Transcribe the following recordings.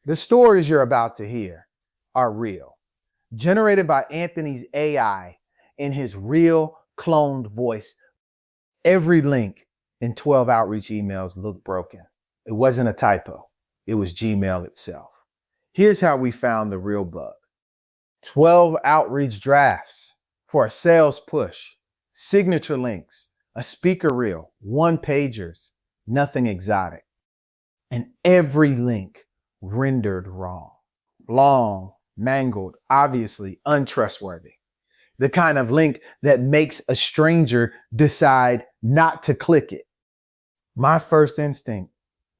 The stories you're about to hear are real, generated by Anthony's AI in his real cloned voice. Every link in 12 outreach emails looked broken. It wasn't a typo. It was Gmail itself. Here's how we found the real bug. 12 outreach drafts for a sales push, signature links, a speaker reel, one-pagers, nothing exotic. And every link rendered wrong. Long, mangled, obviously untrustworthy. The kind of link that makes a stranger decide not to click it. My first instinct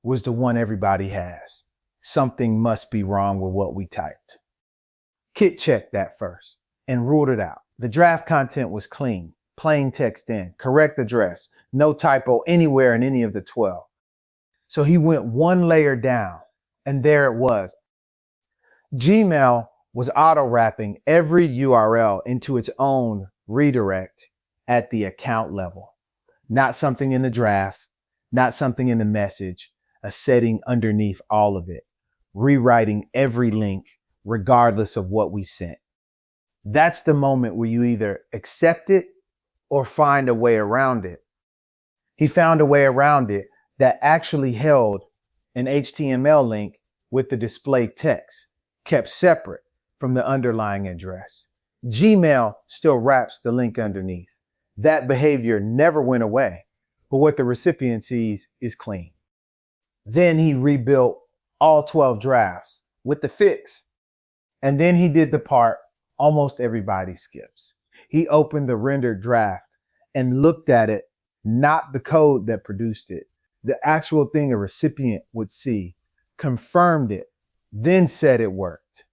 was the one everybody has. Something must be wrong with what we typed. Kit checked that first and ruled it out. The draft content was clean, plain text in, correct address, no typo anywhere in any of the 12. So he went one layer down, and there it was. Gmail was auto-wrapping every URL into its own redirect at the account level. Not something in the draft, not something in the message, a setting underneath all of it, rewriting every link regardless of what we sent. That's the moment where you either accept it or find a way around it. He found a way around it that actually held an HTML link with the display text, kept separate from the underlying address. Gmail still wraps the link underneath. That behavior never went away, but what the recipient sees is clean. Then he rebuilt all 12 drafts with the fix. And then he did the part almost everybody skips. He opened the rendered draft and looked at it, not the code that produced it, the actual thing a recipient would see, confirmed it, then said it worked.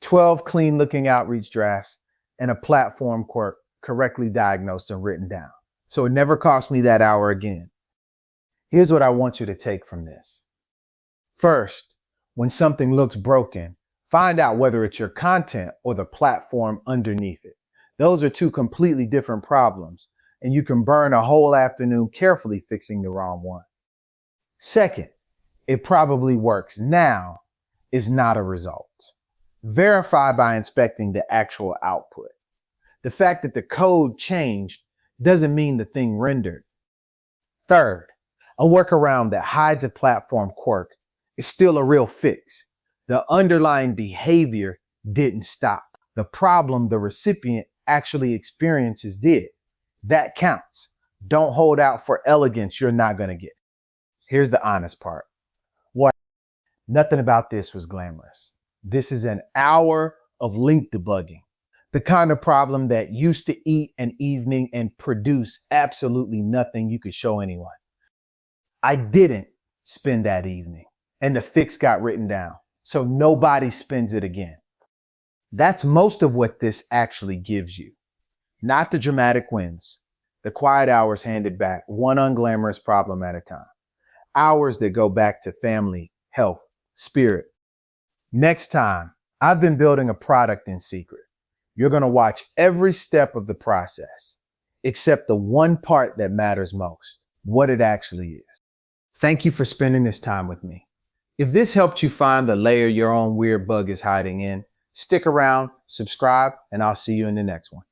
12 clean looking outreach drafts and a platform quirk correctly diagnosed and written down. So it never cost me that hour again. Here's what I want you to take from this. First, when something looks broken, find out whether it's your content or the platform underneath it. Those are two completely different problems, and you can burn a whole afternoon carefully fixing the wrong one. Second, it probably works now is not a result. Verify by inspecting the actual output. The fact that the code changed doesn't mean the thing rendered. Third, a workaround that hides a platform quirk is still a real fix. The underlying behavior didn't stop. The problem the recipient actually experiences did. That counts. Don't hold out for elegance you're not going to get. Here's the honest part. What? Nothing about this was glamorous. This is an hour of link debugging. The kind of problem that used to eat an evening and produce absolutely nothing you could show anyone. I didn't spend that evening, and the fix got written down, so nobody spends it again. That's most of what this actually gives you. Not the dramatic wins, the quiet hours handed back, one unglamorous problem at a time. Hours that go back to family, health, spirit. Next time, I've been building a product in secret. You're going to watch every step of the process, except the one part that matters most, what it actually is. Thank you for spending this time with me. If this helped you find the layer your own weird bug is hiding in, stick around, subscribe, and I'll see you in the next one.